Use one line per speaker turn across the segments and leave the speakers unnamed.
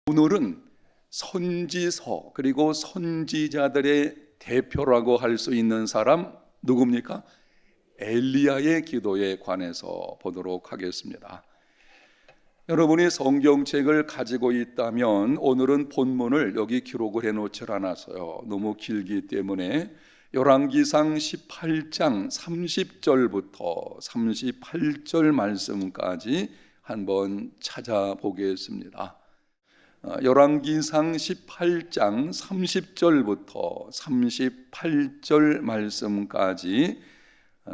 오늘은 선지서 그리고 선지자들의 대표라고 할 수 있는 사람 누굽니까? 엘리야의 기도에 관해서 보도록 하겠습니다. 여러분이 성경책을 가지고 있다면 오늘은 본문을 여기 기록을 해놓지 않았어요. 너무 길기 때문에 열왕기상 18장 30절부터 38절 말씀까지 한번 찾아보겠습니다. 열왕기상 18장 30절부터 38절 말씀까지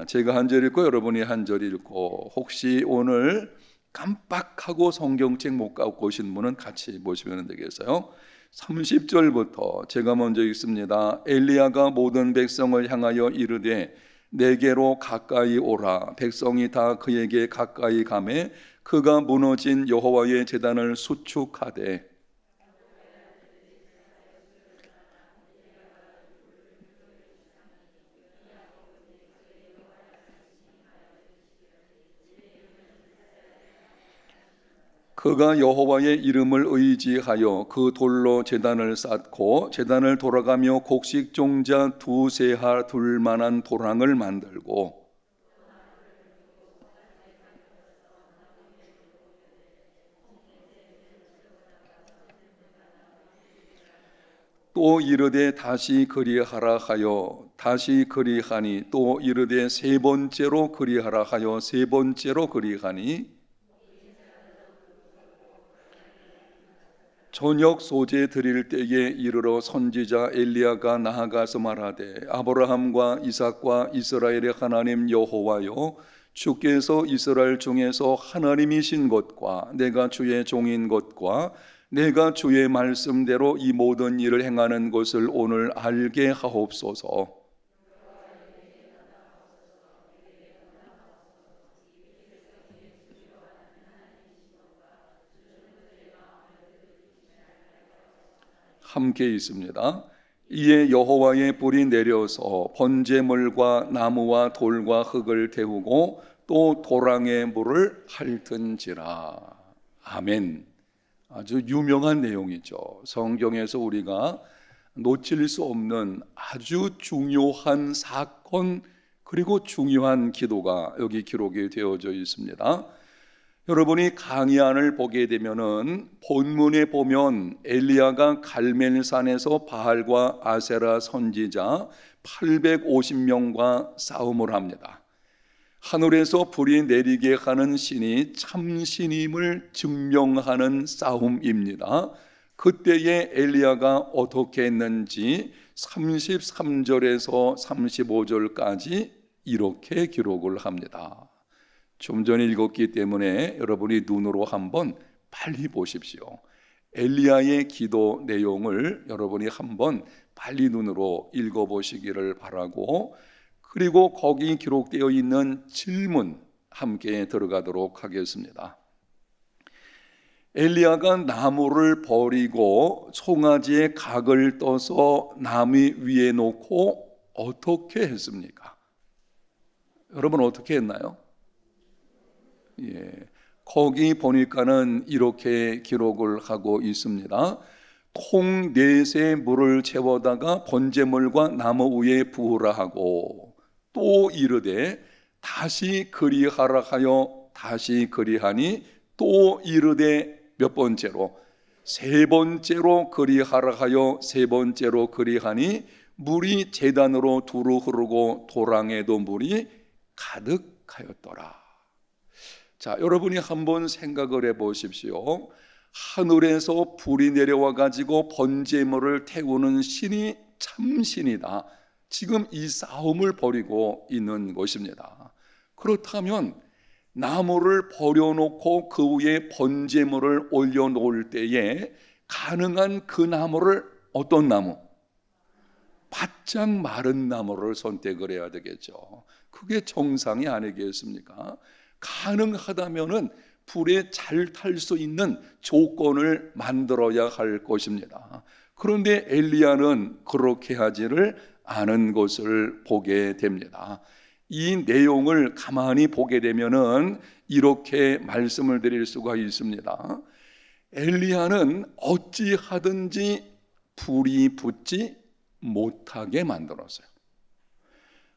제가 한 절 읽고 여러분이 한 절 읽고, 혹시 오늘 깜빡하고 성경책 못 갖고 오신 분은 같이 보시면 되겠어요. 30절부터 제가 먼저 읽습니다. 엘리야가 모든 백성을 향하여 이르되 내게로 가까이 오라. 백성이 다 그에게 가까이 가매 그가 무너진 여호와의 제단을 수축하되 그가 여호와의 이름을 의지하여 그 돌로 제단을 쌓고 제단을 돌아가며 곡식 종자 두세 하 둘 만한 도랑을 만들고 또 이르되 다시 그리하라 하여 다시 그리하니 또 이르되 세 번째로 그리하라 하여 세 번째로 그리하니 저녁 소재 드릴 때에 이르러 선지자 엘리야가 나아가서 말하되 아브라함과 이삭과 이스라엘의 하나님 여호와여, 주께서 이스라엘 중에서 하나님이신 것과 내가 주의 종인 것과 내가 주의 말씀대로 이 모든 일을 행하는 것을 오늘 알게 하옵소서. 함께 있습니다. 이에 여호와의 불이 내려서 번제물과 나무와 돌과 흙을 태우고 또 도랑의 물을 핥은지라. 아멘. 아주 유명한 내용이죠. 성경에서 우리가 놓칠 수 없는 아주 중요한 사건 그리고 중요한 기도가 여기 기록이 되어져 있습니다. 여러분이 강야를 보게 되면은 본문에 보면 엘리야가 갈멜산에서 바알과 아세라 선지자 850명과 싸움을 합니다. 하늘에서 불이 내리게 하는 신이 참신임을 증명하는 싸움입니다. 그때에 엘리야가 어떻게 했는지 33절에서 35절까지 이렇게 기록을 합니다. 좀 전에 읽었기 때문에 여러분이 눈으로 한번 빨리 보십시오. 엘리야의 기도 내용을 여러분이 한번 빨리 눈으로 읽어보시기를 바라고, 그리고 거기 기록되어 있는 질문 함께 들어가도록 하겠습니다. 엘리야가 나무를 버리고 송아지에 각을 떠서 나무 위에 놓고 어떻게 했습니까? 여러분 어떻게 했나요? 거기 보니까는 이렇게 기록을 하고 있습니다. 통 넷에 물을 채워다가 번제물과 나무 위에 부으라 하고 또 이르되 다시 그리하라 하여 다시 그리하니 또 이르되 몇 번째로 세 번째로 그리하라 하여 세 번째로 그리하니 물이 제단으로 두루 흐르고 도랑에도 물이 가득하였더라. 자, 여러분이 한번 생각을 해 보십시오. 하늘에서 불이 내려와 가지고 번제물을 태우는 신이 참신이다. 지금 이 싸움을 벌이고 있는 것입니다. 그렇다면 나무를 버려놓고 그 위에 번제물을 올려놓을 때에 가능한 그 나무를 어떤 나무? 바짝 마른 나무를 선택을 해야 되겠죠. 그게 정상이 아니겠습니까? 가능하다면은 불에 잘 탈 수 있는 조건을 만들어야 할 것입니다. 그런데 엘리야는 그렇게 하지를 않은 것을 보게 됩니다. 이 내용을 가만히 보게 되면은 이렇게 말씀을 드릴 수가 있습니다. 엘리야는 어찌하든지 불이 붙지 못하게 만들었어요.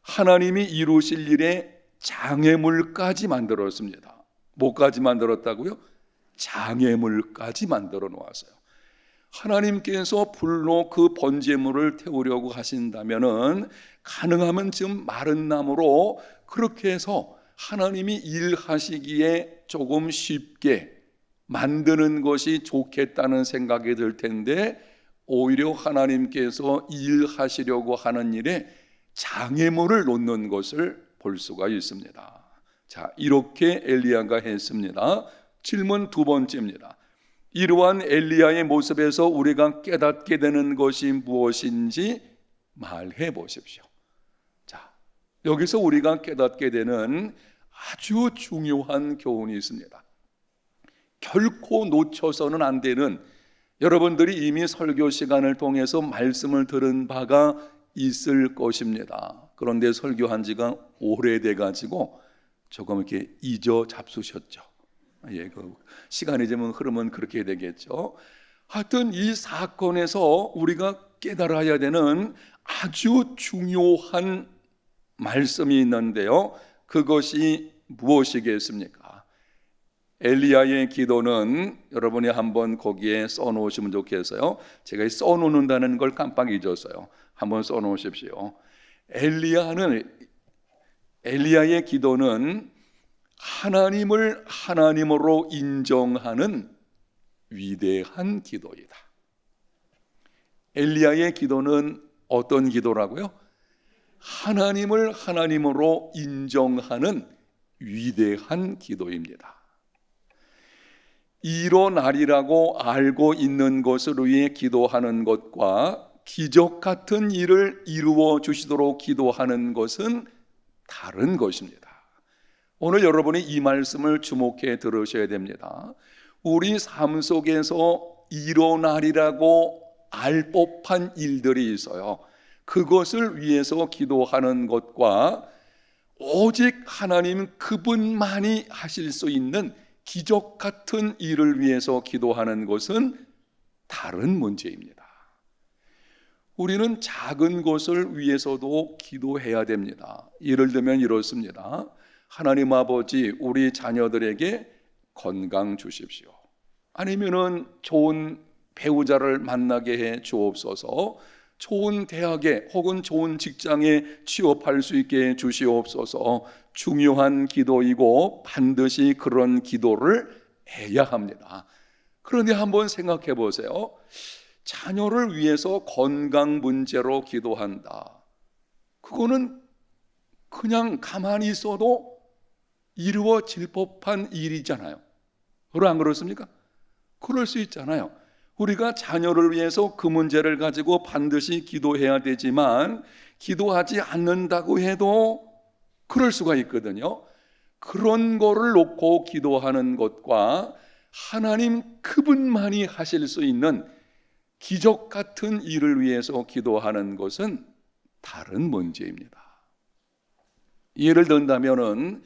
하나님이 이루실 일에 장애물까지 만들었습니다. 뭐까지 만들었다고요? 장애물까지 만들어 놓았어요. 하나님께서 불로 그 번제물을 태우려고 하신다면은 가능하면 지금 마른 나무로 그렇게 해서 하나님이 일하시기에 조금 쉽게 만드는 것이 좋겠다는 생각이 들 텐데, 오히려 하나님께서 일하시려고 하는 일에 장애물을 놓는 것을 볼 수가 있습니다. 자, 이렇게 엘리야가 했습니다. 질문 두 번째입니다. 이러한 엘리야의 모습에서 우리가 깨닫게 되는 것이 무엇인지 말해 보십시오. 자, 여기서 우리가 깨닫게 되는 아주 중요한 교훈이 있습니다. 결코 놓쳐서는 안 되는, 여러분들이 이미 설교 시간을 통해서 말씀을 들은 바가 있을 것입니다. 그런데 설교한 지가 오래돼 가지고 조금 이렇게 잊어 잡수셨죠. 예, 그 시간이 좀 흐르면 그렇게 되겠죠. 하여튼 이 사건에서 우리가 깨달아야 되는 아주 중요한 말씀이 있는데요. 그것이 무엇이겠습니까? 엘리야의 기도는 여러분이 한번 거기에 써놓으시면 좋겠어요. 제가 써놓는다는 걸 깜빡 잊었어요. 한번 써놓으십시오. 엘리야의 기도는 하나님을 하나님으로 인정하는 위대한 기도이다. 엘리야의 기도는 어떤 기도라고요? 하나님을 하나님으로 인정하는 위대한 기도입니다. 일어나리라고 알고 있는 것을 위해 기도하는 것과 기적 같은 일을 이루어 주시도록 기도하는 것은 다른 것입니다. 오늘 여러분이 이 말씀을 주목해 들으셔야 됩니다. 우리 삶 속에서 일어나리라고 알 법한 일들이 있어요. 그것을 위해서 기도하는 것과 오직 하나님 그분만이 하실 수 있는 기적 같은 일을 위해서 기도하는 것은 다른 문제입니다. 우리는 작은 것을 위해서도 기도해야 됩니다. 예를 들면 이렇습니다. 하나님 아버지, 우리 자녀들에게 건강 주십시오. 아니면은 좋은 배우자를 만나게 해 주옵소서. 좋은 대학에 혹은 좋은 직장에 취업할 수 있게 해 주시옵소서. 중요한 기도이고 반드시 그런 기도를 해야 합니다. 그런데 한번 생각해 보세요. 자녀를 위해서 건강 문제로 기도한다. 그거는 그냥 가만히 있어도 이루어질 법한 일이잖아요. 안 그렇습니까? 그럴 수 있잖아요. 우리가 자녀를 위해서 그 문제를 가지고 반드시 기도해야 되지만 기도하지 않는다고 해도 그럴 수가 있거든요. 그런 거를 놓고 기도하는 것과 하나님 그분만이 하실 수 있는 기적 같은 일을 위해서 기도하는 것은 다른 문제입니다. 예를 든다면은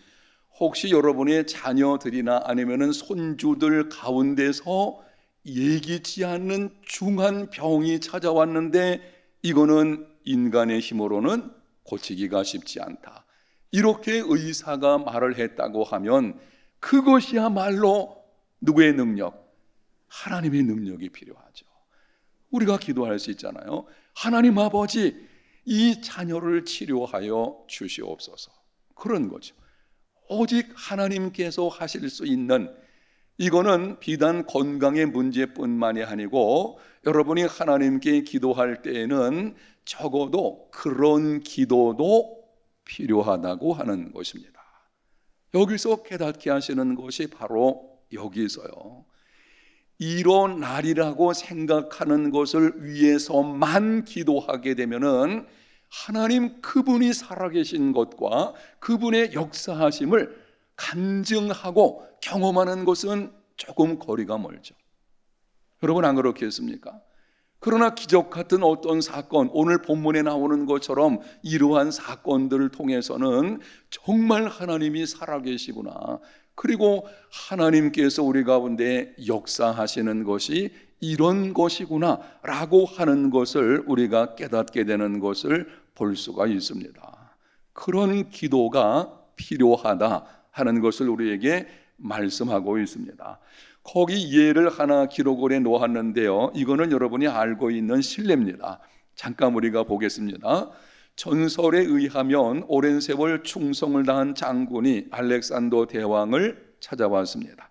혹시 여러분의 자녀들이나 아니면은 손주들 가운데서 예기치 않는 중한 병이 찾아왔는데 이거는 인간의 힘으로는 고치기가 쉽지 않다. 이렇게 의사가 말을 했다고 하면 그것이야말로 누구의 능력? 하나님의 능력이 필요하죠. 우리가 기도할 수 있잖아요. 하나님 아버지, 이 자녀를 치료하여 주시옵소서. 그런 거죠. 오직 하나님께서 하실 수 있는, 이거는 비단 건강의 문제뿐만이 아니고 여러분이 하나님께 기도할 때에는 적어도 그런 기도도 필요하다고 하는 것입니다. 여기서 깨닫게 하시는 것이 바로 여기서요. 일어나리라고 생각하는 것을 위해서만 기도하게 되면은 하나님 그분이 살아계신 것과 그분의 역사하심을 간증하고 경험하는 것은 조금 거리가 멀죠. 여러분 안 그렇겠습니까? 그러나 기적 같은 어떤 사건, 오늘 본문에 나오는 것처럼 이러한 사건들을 통해서는 정말 하나님이 살아계시구나, 그리고 하나님께서 우리 가운데 역사하시는 것이 이런 것이구나 라고 하는 것을 우리가 깨닫게 되는 것을 볼 수가 있습니다. 그런 기도가 필요하다 하는 것을 우리에게 말씀하고 있습니다. 거기 예를 하나 기록을 해 놓았는데요, 이거는 여러분이 알고 있는 신뢰입니다. 잠깐 우리가 보겠습니다. 전설에 의하면 오랜 세월 충성을 다한 장군이 알렉산더 대왕을 찾아왔습니다.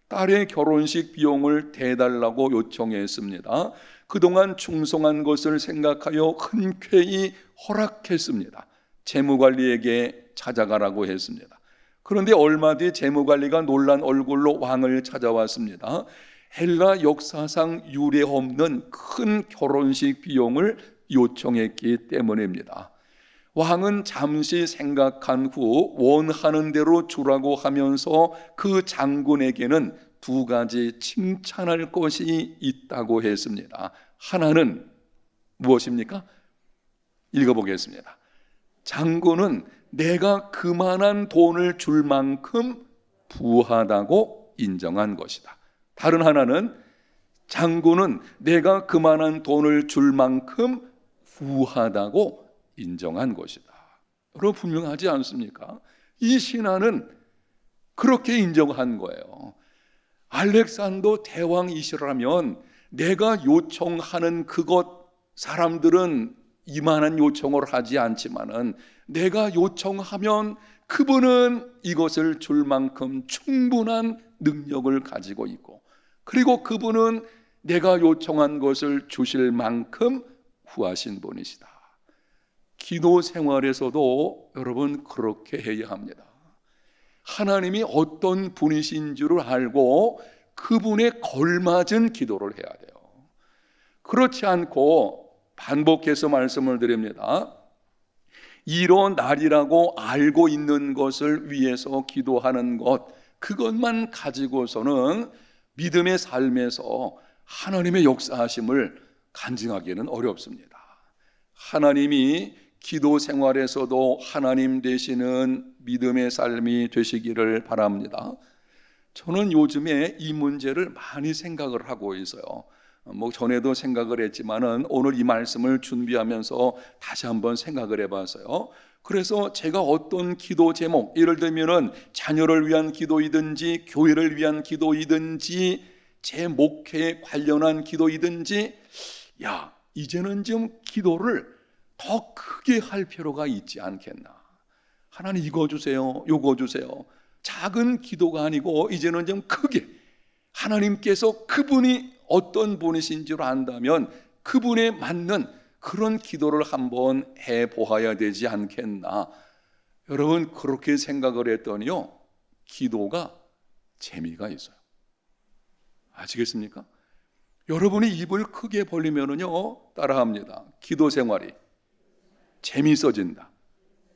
딸의 결혼식 비용을 대달라고 요청했습니다. 그동안 충성한 것을 생각하여 흔쾌히 허락했습니다. 재무관리에게 찾아가라고 했습니다. 그런데 얼마 뒤 재무관리가 놀란 얼굴로 왕을 찾아왔습니다. 헬라 역사상 유례 없는 큰 결혼식 비용을 요청했기 때문입니다. 왕은 잠시 생각한 후 원하는 대로 주라고 하면서 그 장군에게는 두 가지 칭찬할 것이 있다고 했습니다. 하나는 무엇입니까? 읽어보겠습니다. 장군은 내가 그만한 돈을 줄 만큼 부하다고 인정한 것이다. 다른 하나는 장군은 내가 그만한 돈을 줄 만큼 부하다고 인정한 것이다. 여러분 분명하지 않습니까? 이 신하는 그렇게 인정한 거예요. 알렉산더 대왕이시라면 내가 요청하는 그것, 사람들은 이만한 요청을 하지 않지만은 내가 요청하면 그분은 이것을 줄 만큼 충분한 능력을 가지고 있고, 그리고 그분은 내가 요청한 것을 주실 만큼 후하신 분이시다. 기도 생활에서도 여러분 그렇게 해야 합니다. 하나님이 어떤 분이신 줄을 알고 그분에 걸맞은 기도를 해야 돼요. 그렇지 않고 반복해서 말씀을 드립니다. 이런 날이라고 알고 있는 것을 위해서 기도하는 것, 그것만 가지고서는 믿음의 삶에서 하나님의 역사하심을 간증하기는 어렵습니다. 하나님이 기도 생활에서도 하나님 되시는 믿음의 삶이 되시기를 바랍니다. 저는 요즘에 이 문제를 많이 생각을 하고 있어요. 전에도 생각을 했지만은 오늘 이 말씀을 준비하면서 다시 한번 생각을 해봤어요. 그래서 제가 어떤 기도 제목, 예를 들면은 자녀를 위한 기도이든지 교회를 위한 기도이든지 제 목회에 관련한 기도이든지, 이제는 좀 기도를 더 크게 할 필요가 있지 않겠나. 하나님 이거 주세요, 요거 주세요. 작은 기도가 아니고 이제는 좀 크게, 하나님께서 그분이 어떤 분이신 줄 안다면 그분에 맞는 그런 기도를 한번 해보아야 되지 않겠나. 여러분 그렇게 생각을 했더니요, 기도가 재미가 있어요. 아시겠습니까? 여러분이 입을 크게 벌리면은요, 따라합니다. 기도 생활이 재미있어진다.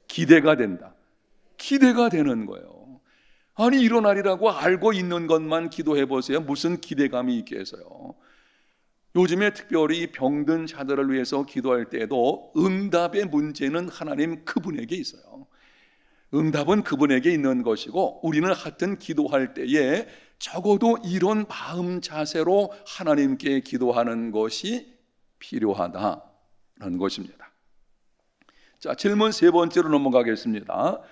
기대가 된다. 기대가 되는 거예요. 아니 이런 날이라고 알고 있는 것만 기도해 보세요. 무슨 기대감이 있겠어요? 요즘에 특별히 병든 자들을 위해서 기도할 때도 응답의 문제는 하나님 그분에게 있어요. 응답은 그분에게 있는 것이고, 우리는 하여튼 기도할 때에 적어도 이런 마음 자세로 하나님께 기도하는 것이 필요하다는 것입니다. 자, 질문 세 번째로 넘어가겠습니다.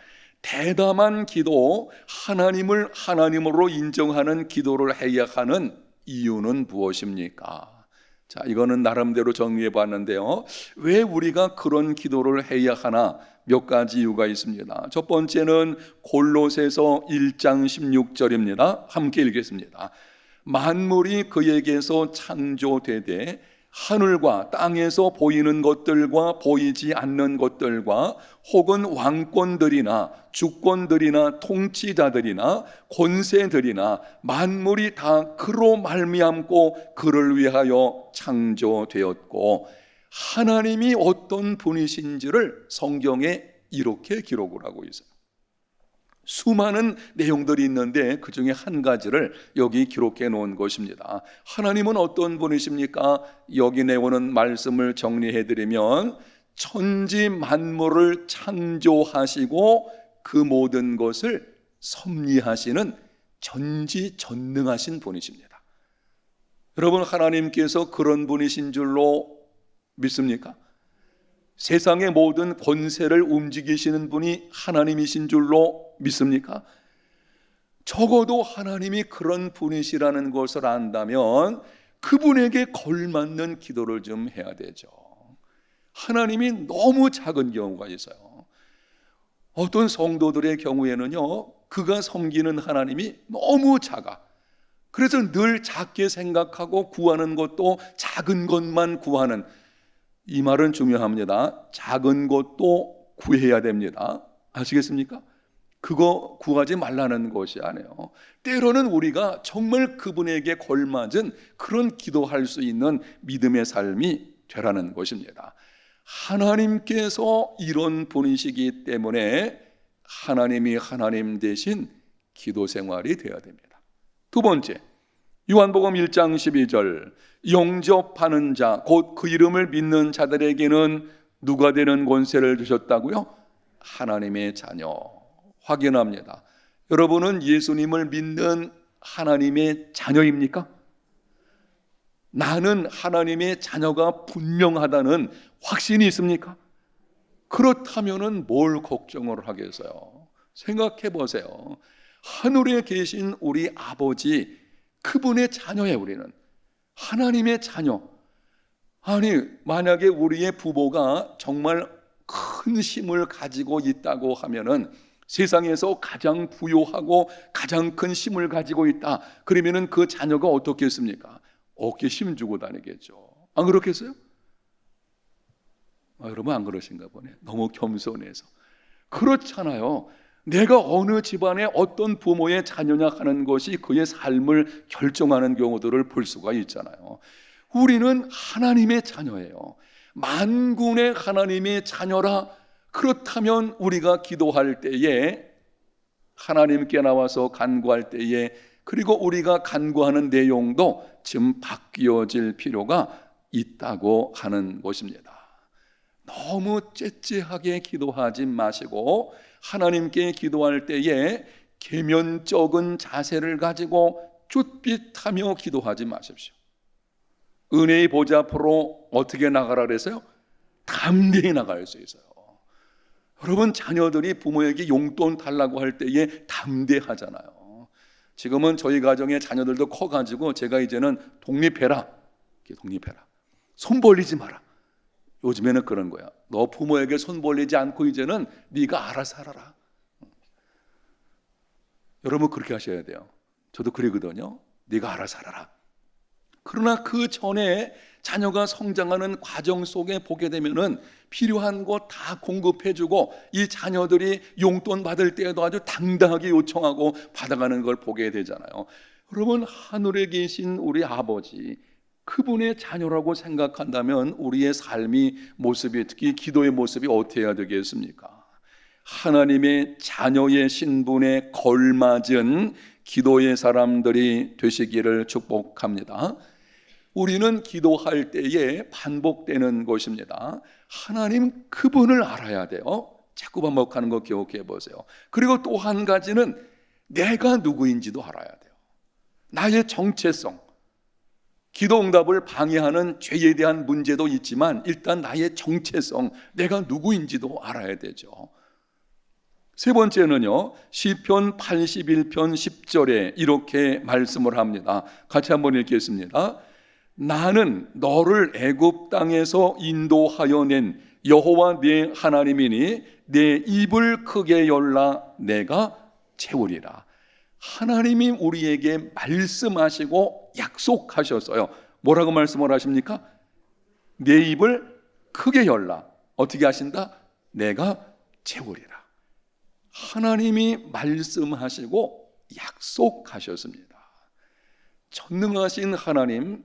대담한 기도, 하나님을 하나님으로 인정하는 기도를 해야 하는 이유는 무엇입니까? 자, 이거는 나름대로 정리해 봤는데요, 왜 우리가 그런 기도를 해야 하나? 몇 가지 이유가 있습니다. 첫 번째는 골로새서 1장 16절입니다. 함께 읽겠습니다. 만물이 그에게서 창조되되 하늘과 땅에서 보이는 것들과 보이지 않는 것들과 혹은 왕권들이나 주권들이나 통치자들이나 권세들이나 만물이 다 그로 말미암고 그를 위하여 창조되었고, 하나님이 어떤 분이신지를 성경에 이렇게 기록을 하고 있어요. 수많은 내용들이 있는데 그 중에 한 가지를 여기 기록해 놓은 것입니다. 하나님은 어떤 분이십니까? 여기 내오는 말씀을 정리해 드리면, 천지 만물을 창조하시고 그 모든 것을 섭리하시는 전지전능하신 분이십니다. 여러분, 하나님께서 그런 분이신 줄로 믿습니까? 세상의 모든 권세를 움직이시는 분이 하나님이신 줄로 믿습니까? 적어도 하나님이 그런 분이시라는 것을 안다면 그분에게 걸맞는 기도를 좀 해야 되죠. 하나님이 너무 작은 경우가 있어요. 어떤 성도들의 경우에는요, 그가 섬기는 하나님이 너무 작아. 그래서 늘 작게 생각하고 구하는 것도 작은 것만 구하는, 이 말은 중요합니다. 작은 것도 구해야 됩니다. 아시겠습니까? 그거 구하지 말라는 것이 아니에요. 때로는 우리가 정말 그분에게 걸맞은 그런 기도할 수 있는 믿음의 삶이 되라는 것입니다. 하나님께서 이런 분이시기 때문에 하나님이 하나님 대신 기도 생활이 되어야 됩니다. 두 번째, 요한복음 1장 12절, 영접하는 자, 곧 그 이름을 믿는 자들에게는 누가 되는 권세를 주셨다고요? 하나님의 자녀. 확인합니다. 여러분은 예수님을 믿는 하나님의 자녀입니까? 나는 하나님의 자녀가 분명하다는 확신이 있습니까? 그렇다면 뭘 걱정을 하겠어요? 생각해 보세요. 하늘에 계신 우리 아버지, 그분의 자녀예요. 우리는 하나님의 자녀. 아니, 만약에 우리의 부모가 정말 큰 힘을 가지고 있다고 하면은, 세상에서 가장 부유하고 가장 큰 힘을 가지고 있다, 그러면은 그 자녀가 어떻겠습니까? 어깨 힘 주고 다니겠죠. 안 그렇겠어요? 여러분 안 그러신가 보네. 너무 겸손해서. 그렇잖아요. 내가 어느 집안의 어떤 부모의 자녀냐 하는 것이 그의 삶을 결정하는 경우들을 볼 수가 있잖아요. 우리는 하나님의 자녀예요. 만군의 하나님의 자녀라. 그렇다면 우리가 기도할 때에, 하나님께 나와서 간구할 때에, 그리고 우리가 간구하는 내용도 좀 바뀌어질 필요가 있다고 하는 것입니다. 너무 째째하게 기도하지 마시고 하나님께 기도할 때에 계면적인 자세를 가지고 쭈삣하며 기도하지 마십시오. 은혜의 보좌 앞으로 어떻게 나가라 그랬어요? 담대히 나갈 수 있어요. 여러분, 자녀들이 부모에게 용돈 달라고 할 때에 담대하잖아요. 지금은 저희 가정의 자녀들도 커가지고 제가 이제는 독립해라, 독립해라, 손 벌리지 마라. 요즘에는 그런 거야. 너 부모에게 손 벌리지 않고 이제는 네가 알아서 살아라. 여러분 그렇게 하셔야 돼요. 저도 그러거든요. 네가 알아서 살아라. 그러나 그 전에 자녀가 성장하는 과정 속에 보게 되면은 필요한 거 다 공급해주고, 이 자녀들이 용돈 받을 때에도 아주 당당하게 요청하고 받아가는 걸 보게 되잖아요. 여러분, 하늘에 계신 우리 아버지, 그분의 자녀라고 생각한다면 우리의 삶이, 모습이, 특히 기도의 모습이 어떻게 해야 되겠습니까? 하나님의 자녀의 신분에 걸맞은 기도의 사람들이 되시기를 축복합니다. 우리는 기도할 때에 반복되는 것입니다. 하나님 그분을 알아야 돼요. 자꾸 반복하는 거 기억해 보세요. 그리고 또 한 가지는 내가 누구인지도 알아야 돼요. 나의 정체성. 기도 응답을 방해하는 죄에 대한 문제도 있지만 일단 나의 정체성, 내가 누구인지도 알아야 되죠. 세 번째는요, 시편 81편 10절에 이렇게 말씀을 합니다. 같이 한번 읽겠습니다. 나는 너를 애굽 땅에서 인도하여 낸 여호와 네 하나님이니 내 입을 크게 열라 내가 채우리라. 하나님이 우리에게 말씀하시고 약속하셨어요. 뭐라고 말씀을 하십니까? 내 입을 크게 열라. 어떻게 하신다? 내가 채우리라. 하나님이 말씀하시고 약속하셨습니다. 전능하신 하나님,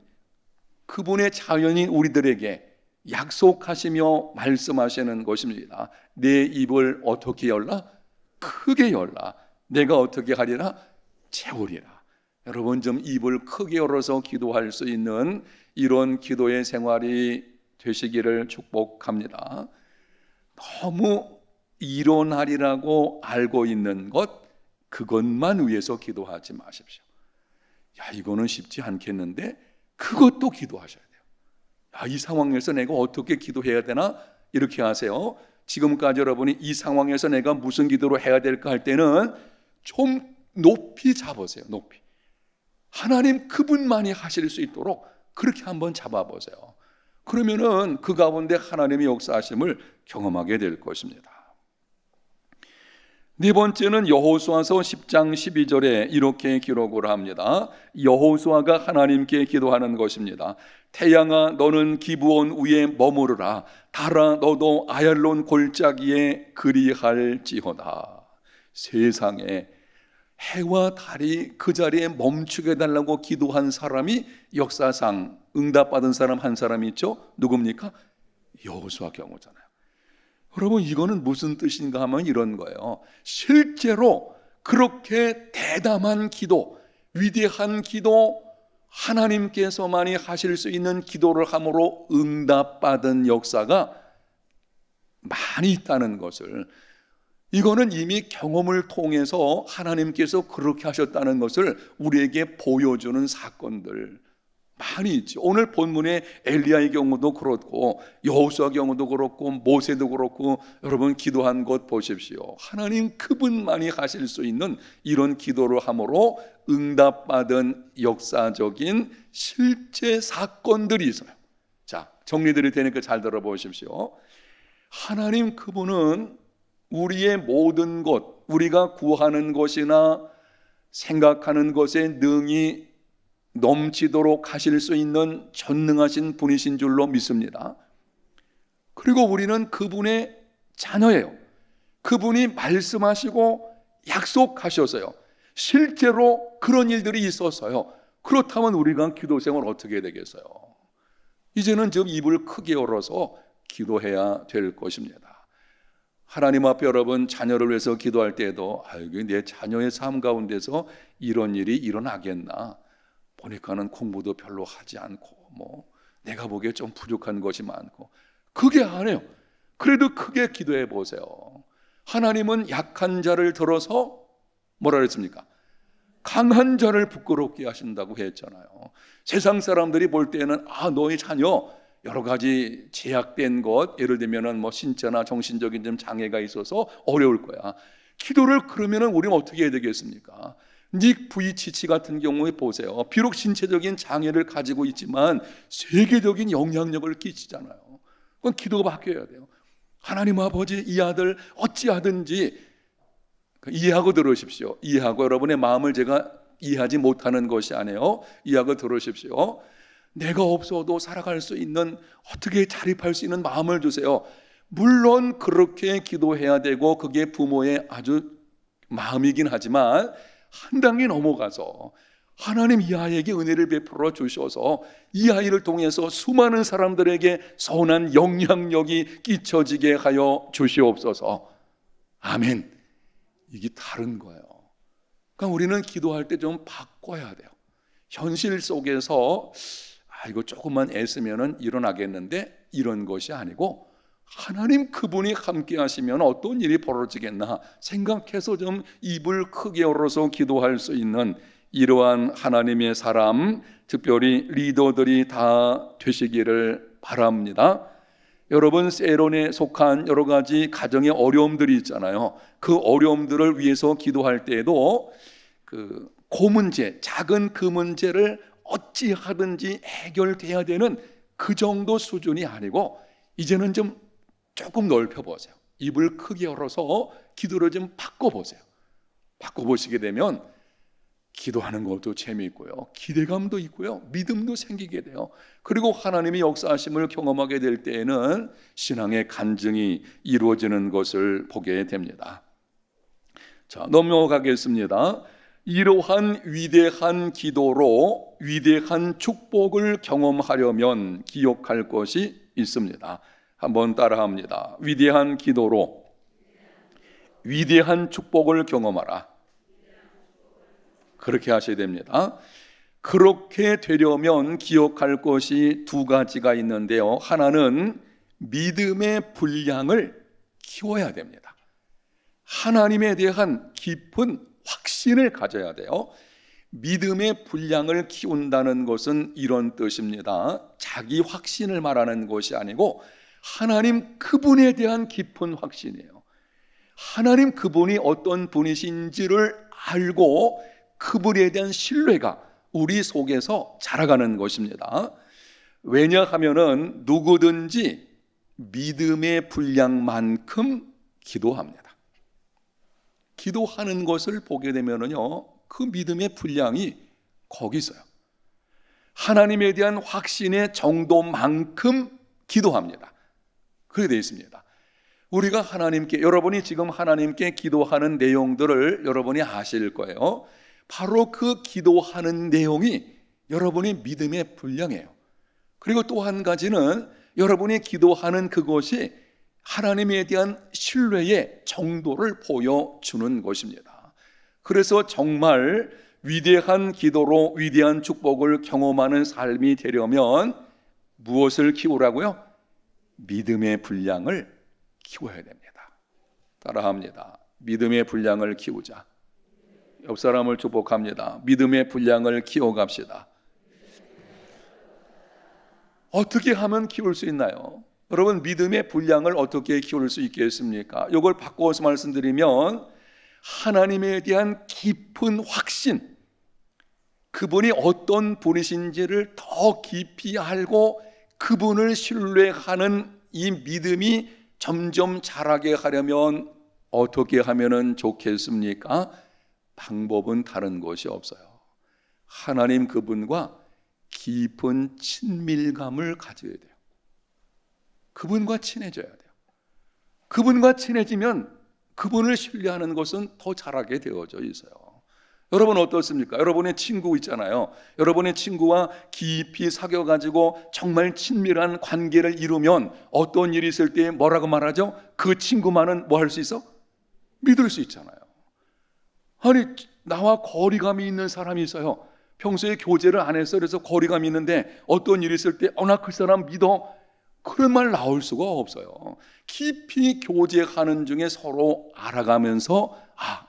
그분의 자연인 우리들에게 약속하시며 말씀하시는 것입니다. 내 입을 어떻게 열라? 크게 열라. 내가 어떻게 하리라? 채우리라. 여러분 좀 입을 크게 열어서 기도할 수 있는 이런 기도의 생활이 되시기를 축복합니다. 너무 일어나리라고 알고 있는 것, 그것만 위해서 기도하지 마십시오. 야, 이거는 쉽지 않겠는데 그것도 기도하셔야 돼요. 야, 이 상황에서 내가 어떻게 기도해야 되나? 이렇게 하세요. 지금까지 여러분이 이 상황에서 내가 무슨 기도를 해야 될까 할 때는 좀 높이 잡으세요. 높이. 하나님 그분만이 하실 수 있도록 그렇게 한번 잡아보세요. 그러면은 그 가운데 하나님의 역사하심을 경험하게 될 것입니다. 네 번째는 여호수아서 10장 12절에 이렇게 기록을 합니다. 여호수아가 하나님께 기도하는 것입니다. 태양아 너는 기브온 위에 머무르라. 달아 너도 아얄론 골짜기에 그리할지어다. 세상에 해와 달이 그 자리에 멈추게 해달라고 기도한 사람이 역사상 응답받은 사람 한 사람이 있죠. 누굽니까? 여호수아 경우잖아요. 여러분 이거는 무슨 뜻인가 하면 이런 거예요. 실제로 그렇게 대담한 기도, 위대한 기도, 하나님께서만이 하실 수 있는 기도를 함으로 응답받은 역사가 많이 있다는 것을, 이거는 이미 경험을 통해서 하나님께서 그렇게 하셨다는 것을 우리에게 보여주는 사건들 많이 있죠. 오늘 본문의 엘리야의 경우도 그렇고 여호수아 경우도 그렇고 모세도 그렇고 여러분 기도한 것 보십시오. 하나님 그분만이 하실 수 있는 이런 기도를 함으로 응답받은 역사적인 실제 사건들이 있어요. 자, 정리드릴 테니까 잘 들어보십시오. 하나님 그분은 우리의 모든 것, 우리가 구하는 것이나 생각하는 것에 능히 넘치도록 하실 수 있는 전능하신 분이신 줄로 믿습니다. 그리고 우리는 그분의 자녀예요. 그분이 말씀하시고 약속하셔서요. 실제로 그런 일들이 있었어요. 그렇다면 우리가 기도 생활 어떻게 되겠어요? 이제는 좀 입을 크게 열어서 기도해야 될 것입니다. 하나님 앞에 여러분 자녀를 위해서 기도할 때에도 내 자녀의 삶 가운데서 이런 일이 일어나겠나? 보니까는 공부도 별로 하지 않고 내가 보기에 좀 부족한 것이 많고 그게 안 해요. 그래도 크게 기도해 보세요. 하나님은 약한 자를 들어서 뭐라 그랬습니까? 강한 자를 부끄럽게 하신다고 했잖아요. 세상 사람들이 볼 때는 너희 자녀 여러 가지 제약된 것, 예를 들면은 신체나 정신적인 좀 장애가 있어서 어려울 거야. 기도를 그러면은 우리는 어떻게 해야 되겠습니까? 닉 부이치치 같은 경우에 보세요. 비록 신체적인 장애를 가지고 있지만 세계적인 영향력을 끼치잖아요. 그건 기도가 바뀌어야 돼요. 하나님 아버지 이 아들 어찌하든지 이해하고 들으십시오. 이해하고 여러분의 마음을 제가 이해하지 못하는 것이 아니에요. 이해하고 들으십시오. 내가 없어도 살아갈 수 있는 어떻게 자립할 수 있는 마음을 주세요. 물론 그렇게 기도해야 되고 그게 부모의 아주 마음이긴 하지만 한 단계 넘어가서 하나님 이 아이에게 은혜를 베풀어 주셔서 이 아이를 통해서 수많은 사람들에게 선한 영향력이 끼쳐지게 하여 주시옵소서. 아멘. 이게 다른 거예요. 그러니까 우리는 기도할 때 좀 바꿔야 돼요. 현실 속에서 이거 조금만 애쓰면은 일어나겠는데 이런 것이 아니고 하나님 그분이 함께 하시면 어떤 일이 벌어지겠나 생각해서 좀 입을 크게 열어서 기도할 수 있는 이러한 하나님의 사람, 특별히 리더들이 다 되시기를 바랍니다. 여러분 세론에 속한 여러 가지 가정의 어려움들이 있잖아요. 그 어려움들을 위해서 기도할 때에도 그 문제, 작은 그 문제를 어찌하든지 해결돼야 되는 그 정도 수준이 아니고 이제는 좀 조금 넓혀보세요. 입을 크게 열어서 기도를 좀 바꿔보세요. 바꿔보시게 되면 기도하는 것도 재미있고요, 기대감도 있고요, 믿음도 생기게 돼요. 그리고 하나님의 역사하심을 경험하게 될 때에는 신앙의 간증이 이루어지는 것을 보게 됩니다. 자, 넘어가겠습니다. 이러한 위대한 기도로 위대한 축복을 경험하려면 기억할 것이 있습니다. 한번 따라합니다. 위대한 기도로 위대한 축복을 경험하라. 그렇게 하셔야 됩니다. 그렇게 되려면 기억할 것이 두 가지가 있는데요. 하나는 믿음의 분량을 키워야 됩니다. 하나님에 대한 깊은 확신을 가져야 돼요. 믿음의 분량을 키운다는 것은 이런 뜻입니다. 자기 확신을 말하는 것이 아니고 하나님 그분에 대한 깊은 확신이에요. 하나님 그분이 어떤 분이신지를 알고 그분에 대한 신뢰가 우리 속에서 자라가는 것입니다. 왜냐하면은 누구든지 믿음의 분량만큼 기도합니다. 기도하는 것을 보게 되면은요, 그 믿음의 분량이 거기 있어요. 하나님에 대한 확신의 정도만큼 기도합니다. 그렇게 되어 있습니다. 우리가 하나님께, 여러분이 지금 하나님께 기도하는 내용들을 여러분이 아실 거예요. 바로 그 기도하는 내용이 여러분의 믿음의 분량이에요. 그리고 또 한 가지는 여러분이 기도하는 그것이 하나님에 대한 신뢰의 정도를 보여주는 것입니다. 그래서 정말 위대한 기도로 위대한 축복을 경험하는 삶이 되려면 무엇을 키우라고요? 믿음의 분량을 키워야 됩니다. 따라합니다. 믿음의 분량을 키우자. 옆 사람을 축복합니다. 믿음의 분량을 키워갑시다. 어떻게 하면 키울 수 있나요? 여러분, 믿음의 분량을 어떻게 키울 수 있겠습니까? 이걸 바꿔서 말씀드리면 하나님에 대한 깊은 확신, 그분이 어떤 분이신지를 더 깊이 알고 그분을 신뢰하는 이 믿음이 점점 자라게 하려면 어떻게 하면 좋겠습니까? 방법은 다른 것이 없어요. 하나님 그분과 깊은 친밀감을 가져야 돼요. 그분과 친해져야 돼요. 그분과 친해지면 그분을 신뢰하는 것은 더 잘하게 되어져 있어요. 여러분 어떻습니까? 여러분의 친구 있잖아요. 여러분의 친구와 깊이 사귀어가지고 정말 친밀한 관계를 이루면 어떤 일이 있을 때 뭐라고 말하죠? 그 친구만은 뭐 할 수 있어? 믿을 수 있잖아요. 아니, 나와 거리감이 있는 사람이 있어요. 평소에 교제를 안 해서 그래서 거리감이 있는데 어떤 일이 있을 때 나 그 사람 믿어. 그런 말 나올 수가 없어요. 깊이 교제하는 중에 서로 알아가면서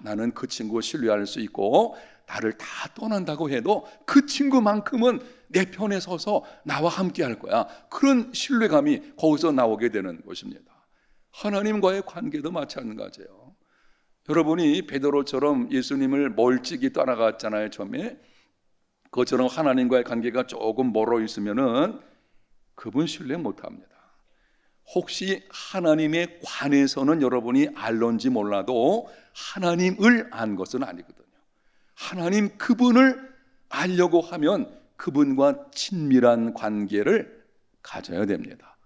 나는 그 친구 신뢰할 수 있고 나를 다 떠난다고 해도 그 친구만큼은 내 편에 서서 나와 함께 할 거야. 그런 신뢰감이 거기서 나오게 되는 것입니다. 하나님과의 관계도 마찬가지예요. 여러분이 베드로처럼 예수님을 멀찍이 따라갔잖아요. 처음에 그것처럼 하나님과의 관계가 조금 멀어 있으면은 그분 신뢰 못합니다. 혹시 하나님에 관해서는 여러분이 알런지 몰라도 하나님을 안 것은 아니거든요. 하나님 그분을 알려고 하면 그분과 친밀한 관계를 가져야 됩니다.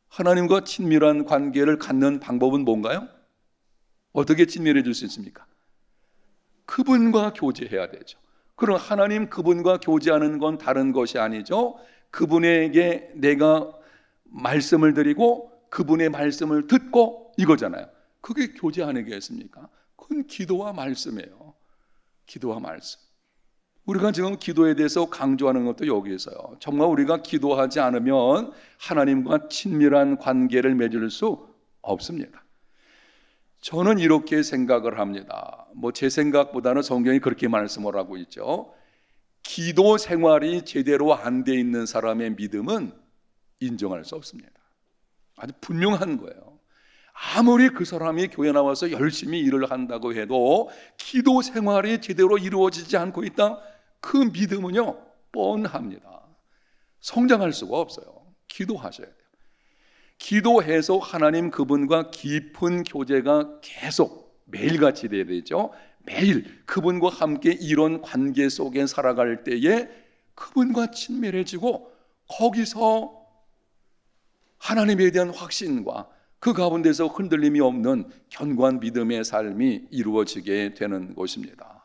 하나님과 친밀한 관계를 갖는 방법은 뭔가요? 어떻게 친밀해질 수 있습니까? 그분과 교제해야 되죠. 그럼 하나님 그분과 교제하는 건 다른 것이 아니죠. 그분에게 내가 말씀을 드리고 그분의 말씀을 듣고 이거잖아요. 그게 교제 아니겠습니까? 그건 기도와 말씀이에요. 기도와 말씀. 우리가 지금 기도에 대해서 강조하는 것도 여기 있어요. 정말 우리가 기도하지 않으면 하나님과 친밀한 관계를 맺을 수 없습니다. 저는 이렇게 생각을 합니다. 제 생각보다는 성경이 그렇게 말씀을 하고 있죠. 기도 생활이 제대로 안 돼 있는 사람의 믿음은 인정할 수 없습니다. 아주 분명한 거예요. 아무리 그 사람이 교회 나와서 열심히 일을 한다고 해도 기도 생활이 제대로 이루어지지 않고 있다? 그 믿음은요 뻔합니다. 성장할 수가 없어요. 기도하셔야 돼요. 기도해서 하나님 그분과 깊은 교제가 계속 매일같이 돼야 되죠. 매일 그분과 함께 이런 관계 속에 살아갈 때에 그분과 친밀해지고 거기서 하나님에 대한 확신과 그 가운데서 흔들림이 없는 견고한 믿음의 삶이 이루어지게 되는 것입니다.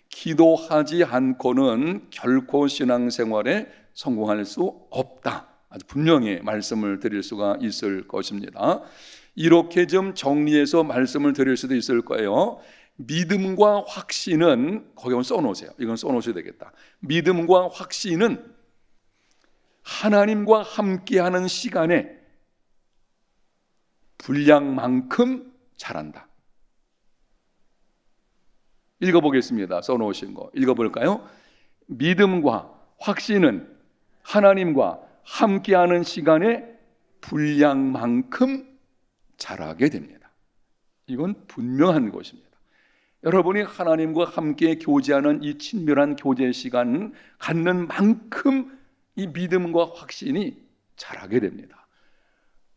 기도하지 않고는 결코 신앙생활에 성공할 수 없다. 아주 분명히 말씀을 드릴 수가 있을 것입니다. 이렇게 좀 정리해서 말씀을 드릴 수도 있을 거예요. 믿음과 확신은 거기 한번 써놓으세요. 이건 써놓으셔야 되겠다. 믿음과 확신은 하나님과 함께하는 시간에 분량만큼 자란다. 읽어보겠습니다. 써놓으신 거 읽어볼까요? 믿음과 확신은 하나님과 함께하는 시간의 분량만큼 자라게 됩니다. 이건 분명한 것입니다. 여러분이 하나님과 함께 교제하는 이 친밀한 교제 시간 갖는 만큼 이 믿음과 확신이 자라게 됩니다.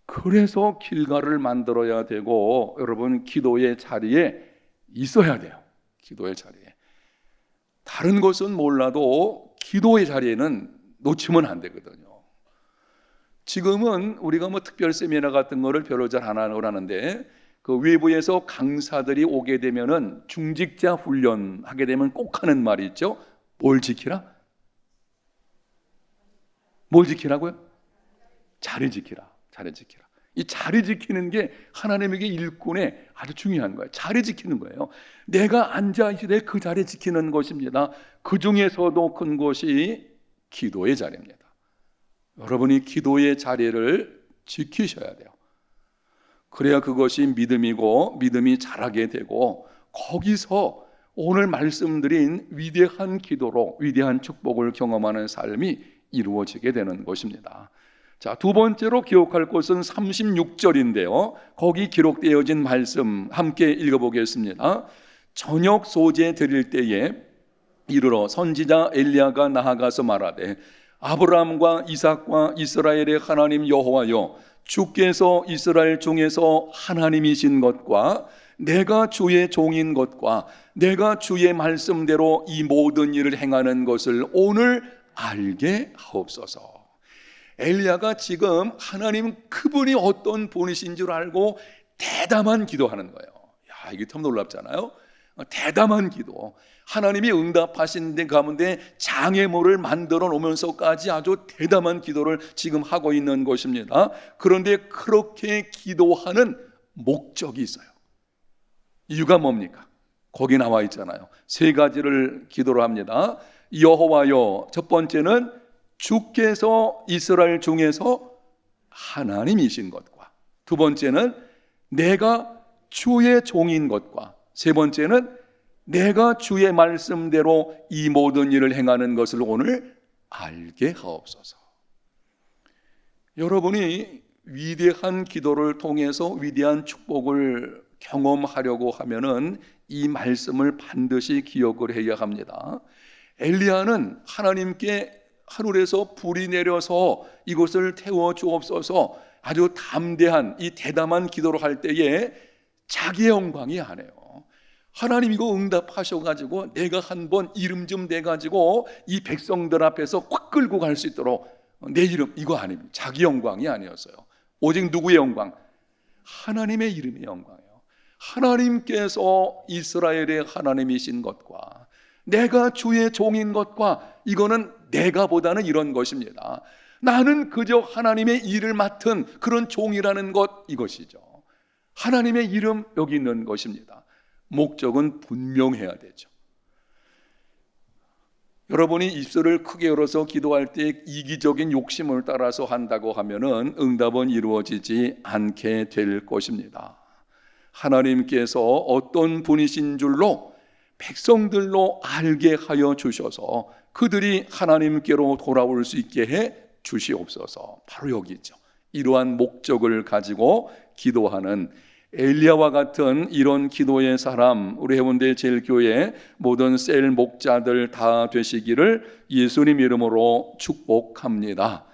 그래서 길가를 만들어야 되고 여러분 기도의 자리에 있어야 돼요. 기도의 자리에. 다른 것은 몰라도 기도의 자리에는 놓치면 안 되거든요. 지금은 우리가 뭐 특별 세미나 같은 거를 별로 잘 안 하는데 그 외부에서 강사들이 오게 되면은 중직자 훈련 하게 되면 꼭 하는 말이 있죠. 뭘 지키라? 뭘 지키라고요? 자리 지키라. 자리 지키라. 이 자리 지키는 게 하나님에게 일꾼에 아주 중요한 거예요. 자리 지키는 거예요. 내가 앉아 있을 그 자리 지키는 것입니다. 그 중에서도 큰 것이 기도의 자리입니다. 여러분이 기도의 자리를 지키셔야 돼요. 그래야 그것이 믿음이고 믿음이 자라게 되고 거기서 오늘 말씀드린 위대한 기도로 위대한 축복을 경험하는 삶이 이루어지게 되는 것입니다. 자, 두 번째로 기억할 것은 36절인데요. 거기 기록되어진 말씀 함께 읽어보겠습니다. 저녁 소재 드릴 때에 이르러 선지자 엘리야가 나아가서 말하되 아브라함과 이삭과 이스라엘의 하나님 여호와여 주께서 이스라엘 중에서 하나님이신 것과 내가 주의 종인 것과 내가 주의 말씀대로 이 모든 일을 행하는 것을 오늘 알게 하옵소서. 엘리야가 지금 하나님 그분이 어떤 분이신 줄 알고 대담한 기도하는 거예요. 야, 이게 참 놀랍잖아요. 대담한 기도. 하나님이 응답하신 데 가운데 장애물을 만들어 놓으면서까지 아주 대담한 기도를 지금 하고 있는 것입니다. 그런데 그렇게 기도하는 목적이 있어요. 이유가 뭡니까? 거기 나와 있잖아요. 세 가지를 기도를 합니다. 여호와여, 첫 번째는 주께서 이스라엘 중에서 하나님이신 것과, 두 번째는 내가 주의 종인 것과, 세 번째는 내가 주의 말씀대로 이 모든 일을 행하는 것을 오늘 알게 하옵소서. 여러분이 위대한 기도를 통해서 위대한 축복을 경험하려고 하면은 이 말씀을 반드시 기억을 해야 합니다. 엘리야는 하나님께 하늘에서 불이 내려서 이것을 태워 주옵소서 아주 담대한 이 대담한 기도를 할 때에 자기의 영광이 아니에요. 하나님 이거 응답하셔가지고 내가 한번 이름 좀 내가지고 이 백성들 앞에서 확 끌고 갈 수 있도록 내 이름 이거 아닙니다. 자기 영광이 아니었어요. 오직 누구의 영광? 하나님의 이름의 영광이에요. 하나님께서 이스라엘의 하나님이신 것과 내가 주의 종인 것과 이거는 내가보다는 이런 것입니다. 나는 그저 하나님의 일을 맡은 그런 종이라는 것 이것이죠. 하나님의 이름 여기 있는 것입니다. 목적은 분명해야 되죠. 여러분이 입술을 크게 열어서 기도할 때 이기적인 욕심을 따라서 한다고 하면은 응답은 이루어지지 않게 될 것입니다. 하나님께서 어떤 분이신 줄로 백성들로 알게 하여 주셔서 그들이 하나님께로 돌아올 수 있게 해 주시옵소서. 바로 여기 있죠. 이러한 목적을 가지고 기도하는 엘리야와 같은 이런 기도의 사람, 우리 해운대 제일교회 모든 셀 목자들 다 되시기를 예수님 이름으로 축복합니다.